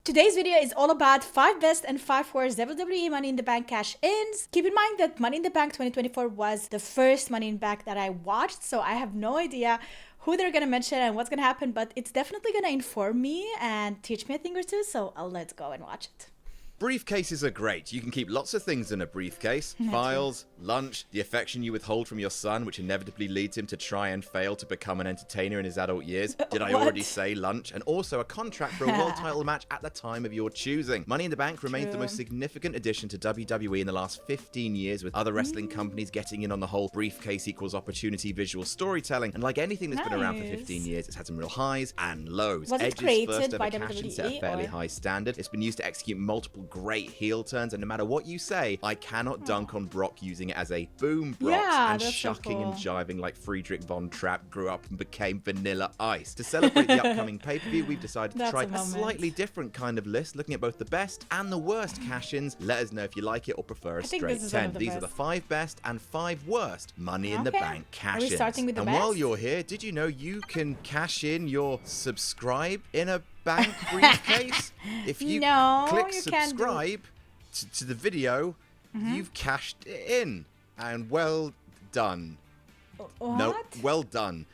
Today's video is all about 5 best and 5 worst WWE Money in the Bank cash-ins. Keep in mind that Money in the Bank 2024 was the first Money in the Bank that I watched, so I have no idea who they're gonna mention and what's gonna happen, but it's definitely gonna inform me and teach me a thing or two, so let's go and watch it. Briefcases are great. You can keep lots of things in a briefcase. Files, lunch, the affection you withhold from your son, which inevitably leads him to try and fail to become an entertainer in his adult years. Did I already say lunch? And also a contract for a world title match at the time of your choosing. Money in the Bank remains the most significant addition to WWE in the last 15 years, with other wrestling companies getting in on the whole briefcase equals opportunity visual storytelling. And like anything that's been around for 15 years, it's had some real highs and lows. Was it Edge's created first by ever cash-in set a WWE, fairly or? high standard. It's been used to execute multiple great heel turns, and no matter what you say, I cannot dunk on Brock using it as a boom Brox and that's so shucking cool. and jiving like Friedrich von Trapp grew up and became Vanilla Ice. To celebrate the upcoming pay-per-view, we've decided to That's try a a moment. slightly different kind of list, looking at both the best and the worst cash-ins. Let us know if you like it or prefer a think straight this is one 10. of the These are the best. 5 best and 5 worst Money in the Okay. Bank Are cash-ins. we starting with the And while best? you're here, did you know you can cash in your subscribe in a bank briefcase? If you No, click you can't do- subscribe to the video, you've cashed it in. And well done. What? No, well done.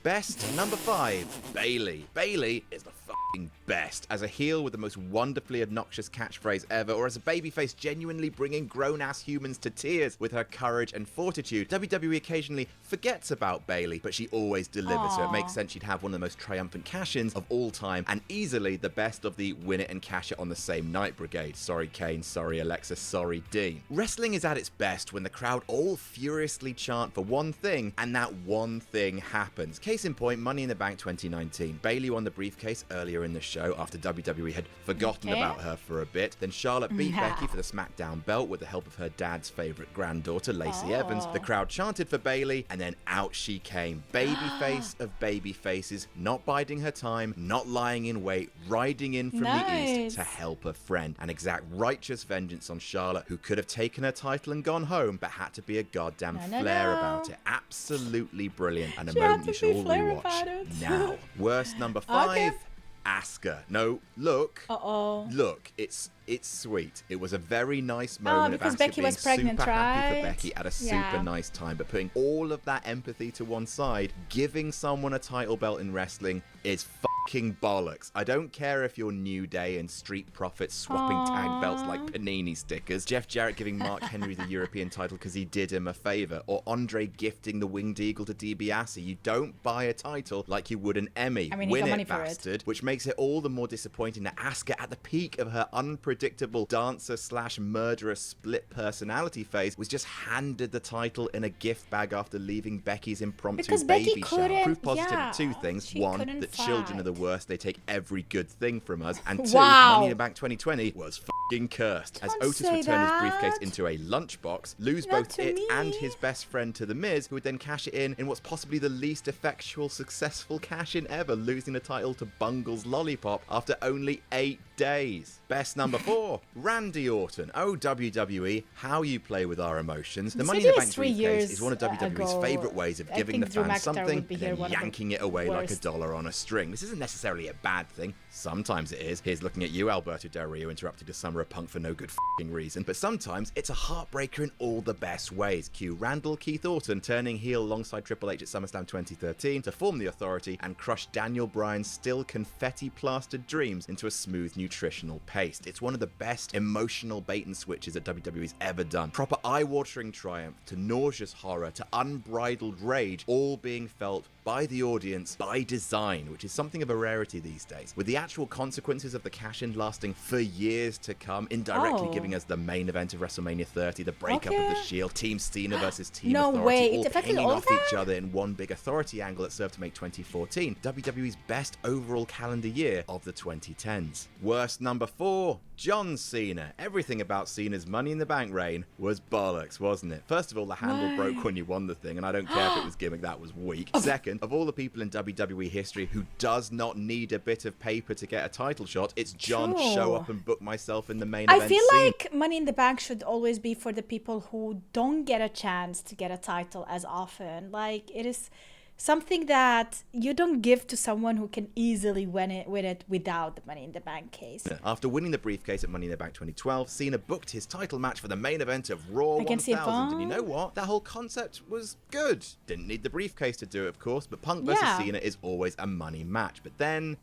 Best number 5, Bayley. Bayley is the fucking best. As a heel with the most wonderfully obnoxious catchphrase ever, or as a babyface genuinely bringing grown-ass humans to tears with her courage and fortitude. WWE occasionally forgets about Bayley, but she always delivers, so it makes sense she'd have one of the most triumphant cash-ins of all time, and easily the best of the win it and cash it on the same night brigade. Sorry Kane, sorry Alexa, sorry Dean. Wrestling is at its best when the crowd all furiously chant for one thing, and that one thing happens. Case in point, Money in the Bank 2019. Bayley won the briefcase earlier in the show after WWE had forgotten about her for a bit. Then Charlotte beat Becky for the SmackDown belt with the help of her dad's favourite granddaughter, Lacey Evans. The crowd chanted for Bayley, and then out she came. Babyface of babyfaces, not biding her time, not lying in wait, riding in from the east to help a friend, and exact righteous vengeance on Charlotte, who could have taken her title and gone home, but had to be a goddamn flair about it. Absolutely brilliant, and a She had moment to you should be all flair rewatch about it. now. Worst number 5. Okay. Asuka. No, look. Uh-oh. Look, it's sweet. It was a very nice moment of because Asuka Becky being was pregnant, super happy right? for Becky at a super Yeah. nice time. But putting all of that empathy to one side, giving someone a title belt in wrestling is fucking bollocks. I don't care if you're New Day and Street Profits swapping tag belts like panini stickers, Jeff Jarrett giving Mark Henry the European title because he did him a favor, or Andre gifting the Winged Eagle to DiBiase. You don't buy a title like you would an Emmy. I mean, he Win got it, money for it. bastard. Which makes it all the more disappointing that Asuka, at the peak of her unpredictable dancer/murderer split personality phase, was just handed the title in a gift bag after leaving Becky's impromptu Because Becky baby shower. couldn't- Proof positive yeah, of 2 things. she 1, couldn't that children are the fight. worst. They take every good thing from us. And 2, Wow. Money in the Bank 2020 was fucking cursed. As Don't Otis say returned his briefcase that. into a lunchbox, lose Not both to it me. and his best friend to The Miz, who would then cash it in what's possibly the least effectual successful cash-in ever, losing the title to Bungle's Lollipop after only 8 days. Best number 4, Randy Orton. Oh, WWE, how you play with our emotions. The This Money in the video Bank is 3 briefcase years is one of WWE's ago. favourite ways of I giving the think Drew fans McIntyre something would be and here, then one of the yanking it away like a worst. dollar on a string. This isn't necessarily a bad thing. Sometimes it is. Here's looking at you, Alberto Del Rio, interrupting the Summer of Punk for no good f***ing reason. But sometimes it's a heartbreaker in all the best ways. Cue Randall Keith Orton turning heel alongside Triple H at SummerSlam 2013 to form the Authority and crush Daniel Bryan's still confetti-plastered dreams into a smooth nutritional paste. It's one of the best emotional bait and switches that WWE's ever done. Proper eye-watering triumph to nauseous horror to unbridled rage, all being felt by the audience by design, which is something of a rarity these days, with the actual consequences of the cash-in lasting for years to come, indirectly giving us the main event of WrestleMania 30, the breakup of the Shield, Team Cena versus Team No Authority, way, all it affected pinging all off that? each other in one big Authority angle that served to make 2014 WWE's best overall calendar year of the 2010s. Worst number 4, John Cena. Everything about Cena's Money in the Bank reign was bollocks, wasn't it? First of all, the handle broke when you won the thing, and I don't care if it was gimmick, that was weak. Second, of all the people in WWE history who does not need a bit of paper to get a title shot, it's John True. show up and book myself in the main I event feel scene. like Money in the Bank should always be for the people who don't get a chance to get a title as often. Like, it is something that you don't give to someone who can easily win it without the Money in the Bank case. After winning the briefcase at Money in the Bank 2012, Cena booked his title match for the main event of Raw Against 1000. And you know what? That whole concept was good. Didn't need the briefcase to do it, of course, but Punk versus Cena is always a money match. But then,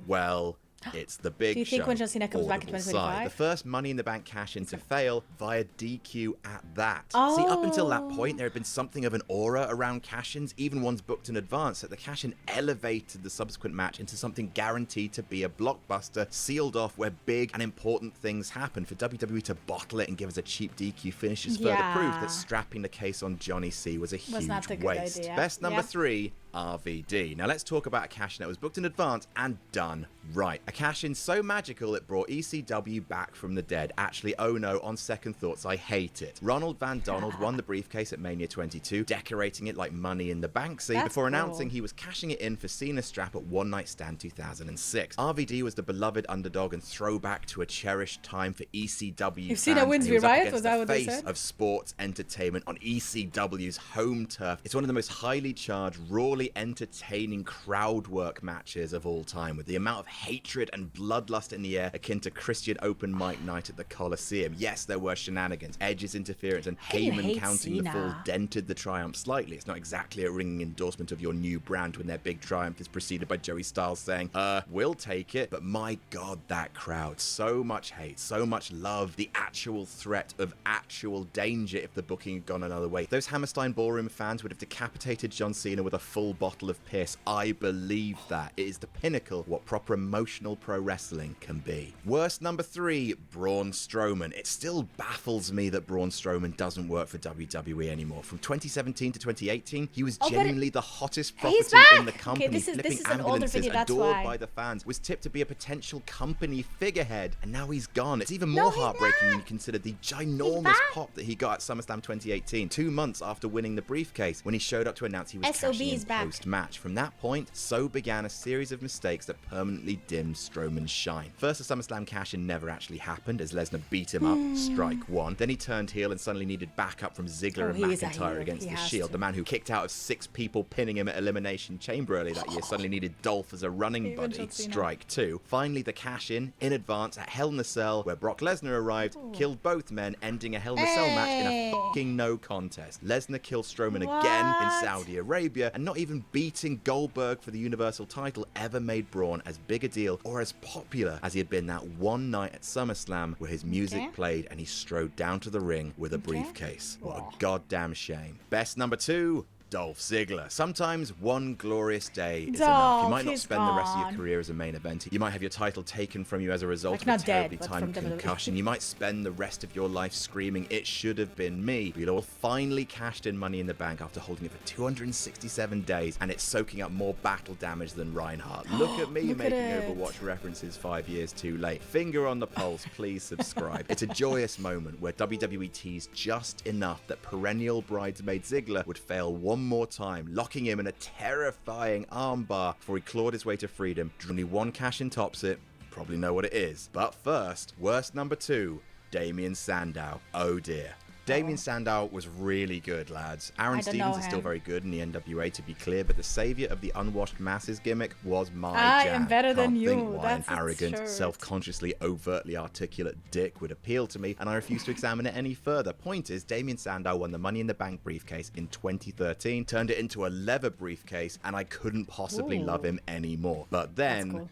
well, it's the big show. Do you think when John Cena comes back in 2025? The first Money in the Bank cash-in to fail via DQ at that. See, up until that point, there had been something of an aura around cash-ins, even ones booked in advance, that the cash-in elevated the subsequent match into something guaranteed to be a blockbuster, sealed off where big and important things happen. For WWE to bottle it and give us a cheap DQ finish is further proof that strapping the case on Johnny C was a huge waste. Best number 3, RVD. Now let's talk about a cash-in that was booked in advance and done right. A cash-in so magical it brought ECW back from the dead. Actually, oh no, on second thoughts, I hate it. Ronald Van Donald won the briefcase at Mania 22, decorating it like Money in the Bank before announcing he was cashing it in for Cena's strap at One Night Stand 2006. RVD was the beloved underdog and throwback to a cherished time for ECW If Cena wins, we riot? Was that what they said? Of sports entertainment on ECW's home turf. It's one of the most highly charged, rawly entertaining crowd work matches of all time, with the amount of hatred and bloodlust in the air akin to Christian open mic night at the Coliseum. Yes, there were shenanigans, Edge's interference, and Heyman counting Cena? the fall dented the triumph slightly. It's not exactly a ringing endorsement of your new brand when their big triumph is preceded by Joey Styles saying, we'll take it, but my god, that crowd, so much hate, so much love, the actual threat of actual danger if the booking had gone another way. Those Hammerstein Ballroom fans would have decapitated John Cena with a full bottle of piss. I believe that. It is the pinnacle of what proper emotional pro wrestling can be. Worst number 3, Braun Strowman. It still baffles me that Braun Strowman doesn't work for WWE anymore. From 2017 to 2018, he was genuinely the hottest property in the company. Okay, this is an older ambulances, video, that's adored why. by the fans, was tipped to be a potential company figurehead, and now he's gone. It's even more heartbreaking when you consider the ginormous pop that he got at SummerSlam 2018, 2 months after winning the briefcase, when he showed up to announce he was cashing in post-match. From that point, so began a series of mistakes that permanently dimmed Strowman's shine. First, the SummerSlam cash-in never actually happened, as Lesnar beat him up, strike 1. Then he turned heel and suddenly needed backup from Ziggler and McIntyre against The Shield. The man who kicked out of 6 people, pinning him at Elimination Chamber earlier that year, suddenly needed Dolph as a running buddy, strike 2. Finally, the cash-in, in advance, at Hell in a Cell, where Brock Lesnar arrived, killed both men, ending a Hell in a Cell match in a fucking no contest. Lesnar killed Strowman again in Saudi Arabia, and not even beating Goldberg for the Universal title ever made Braun as big a deal or as popular as he had been that one night at SummerSlam where his music played and he strode down to the ring with a briefcase. What a goddamn shame. Best number 2, Dolph Ziggler. Sometimes one glorious day is enough. You might not spend the rest of your career as a main event. You might have your title taken from you as a result of a terribly timed concussion. You might spend the rest of your life screaming, "It should have been me." But you'll all finally cashed in Money in the Bank after holding it for 267 days, and it's soaking up more battle damage than Reinhardt. Look at me making Overwatch references 5 years too late. Finger on the pulse, please subscribe. It's a joyous moment where WWE teased just enough that perennial bridesmaid Ziggler would fail one more time, locking him in a terrifying armbar before he clawed his way to freedom. Only one cash-in tops it. Probably know what it is. But first, worst number 2, Damien Sandow. Oh dear. Damien Sandow was really good, lads. Aaron Stevens is still very good in the NWA, to be clear, but the savior of the unwashed masses gimmick was my jam. I am better than Can't you. think why That's an arrogant, self-consciously, overtly articulate dick would appeal to me, and I refuse to examine it any further. Point is, Damien Sandow won the Money in the Bank briefcase in 2013, turned it into a leather briefcase, and I couldn't possibly love him anymore. But then...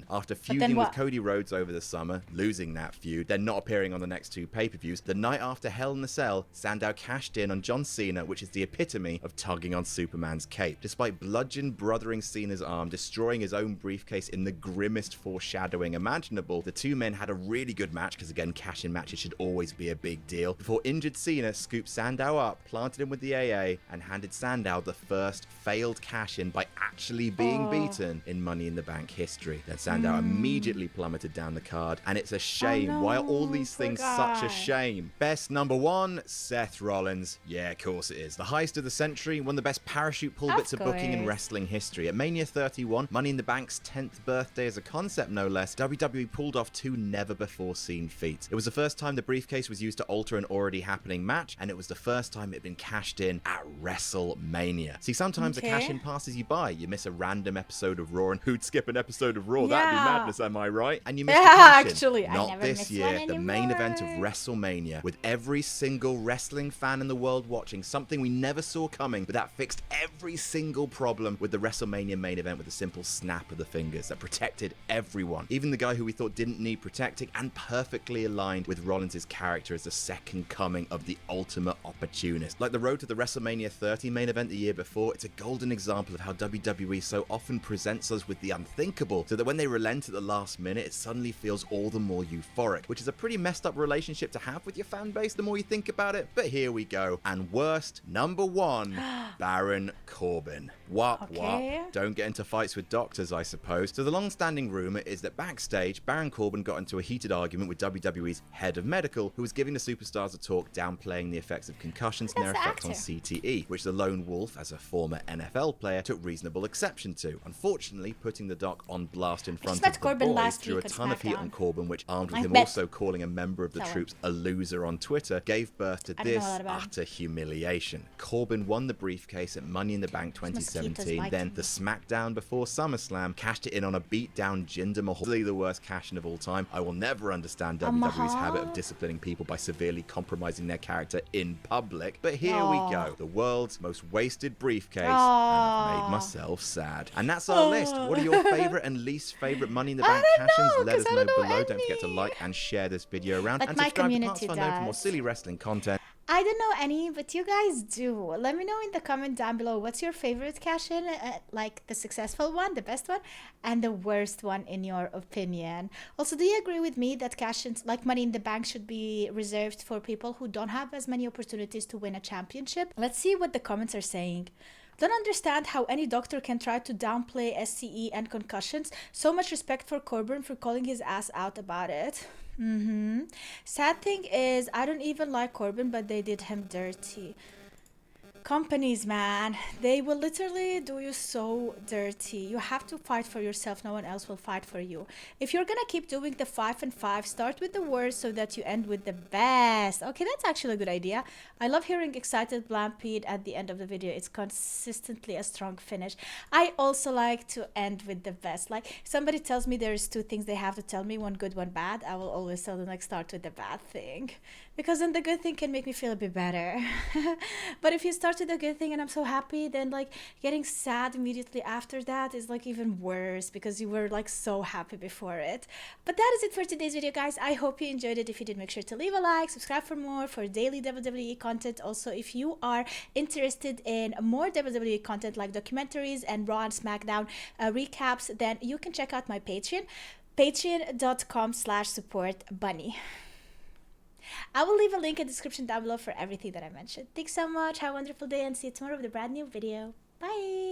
after feuding with Cody Rhodes over the summer, losing that feud, then not appearing on the next 2 pay-per-views, the night after Hell in a Cell, Sandow cashed in on John Cena, which is the epitome of tugging on Superman's cape. Despite bludgeon brothering Cena's arm, destroying his own briefcase in the grimmest foreshadowing imaginable, the 2 men had a really good match, because again, cash-in matches should always be a big deal, before injured Cena scooped Sandow up, planted him with the AA, and handed Sandow the first failed cash-in by actually being beaten in Money in the Bank history. Then Sandow immediately plummeted down the card, and it's a shame. Why are all these things such a shame? Best number 1, Seth Rollins. Yeah, of course it is. The heist of the century, one of the best parachute pull bits of booking in wrestling history. At Mania 31, Money in the Bank's 10th birthday as a concept no less, WWE pulled off 2 never-before-seen feats. It was the first time the briefcase was used to alter an already happening match, and it was the first time it had been cashed in at WrestleMania. See, sometimes a cash-in passes you by. You miss a random episode of Raw, and who'd skip an episode of Raw? That'd be madness, am I right? And you missed the cash-in. Actually, Not this year. The main event of WrestleMania, with every single wrestling fan in the world watching, something we never saw coming, but that fixed every single problem with the WrestleMania main event with a simple snap of the fingers that protected everyone. Even the guy who we thought didn't need protecting, and perfectly aligned with Rollins' character as the second coming of the ultimate opportunist. Like the road to the WrestleMania 30 main event the year before, it's a golden example of how WWE so often presents us with the unthinkable, so that when they relent at the last minute, it suddenly feels all the more euphoric, which is a pretty messed up relationship to have with your fan base the more you think about it. But here we go. And worst, number 1, Baron Corbin. Wop. Don't get into fights with doctors, I suppose. So the long-standing rumor is that backstage, Baron Corbin got into a heated argument with WWE's head of medical, who was giving the superstars a talk downplaying the effects of concussions and their effect on CTE, which the lone wolf, as a former NFL player, took reasonable exception to. Unfortunately, putting the doc on blast in front of the boys drew a ton of heat on Corbin, which, armed with him also calling a member of the troops a loser on Twitter, gave birth to this utter humiliation. Corbin won the briefcase at Money in the Bank 2017, then the SmackDown before SummerSlam, cashed it in on a beat-down Jinder Mahal, the worst cash-in of all time. I will never understand WWE's habit of disciplining people by severely compromising their character in public, but here we go. The world's most wasted briefcase, and I've made myself sad. And that's our list. What are your favorite and least favorite Money in the Bank cash-ins? Let us know below. Don't forget to like and share this video around, and subscribe to Parts Unknown for more silly wrestling content. I don't know any, but you guys do. Let me know in the comment down below what's your favorite cash-in, like the successful one, the best one, and the worst one in your opinion. Also, do you agree with me that cash-ins like Money in the Bank should be reserved for people who don't have as many opportunities to win a championship? Let's see what the comments are saying. Don't understand how any doctor can try to downplay SCE and concussions. So much respect for Corbin for calling his ass out about it. Sad thing is, I don't even like Corbin, but they did him dirty. Companies, man, they will literally do you so dirty. You have to fight for yourself. No one else will fight for you. If you're gonna keep doing the 5 and 5, start with the worst so that you end with the best. Okay, that's actually a good idea. I love hearing excited Blampede at the end of the video. It's consistently a strong finish. I also like to end with the best. Like, somebody tells me there's 2 things they have to tell me, one good, one bad. I will always tell them, like, start with the bad thing, because then the good thing can make me feel a bit better. But if you start with a good thing and I'm so happy, then like getting sad immediately after that is like even worse, because you were like so happy before it. But that is it for today's video, guys. I hope you enjoyed it. If you did, make sure to leave a like, subscribe for more for daily WWE content. Also, if you are interested in more WWE content like documentaries and Raw and SmackDown recaps, then you can check out my Patreon, patreon.com/supportbunny. I will leave a link in the description down below for everything that I mentioned. Thanks so much. Have a wonderful day, and see you tomorrow with a brand new video. Bye.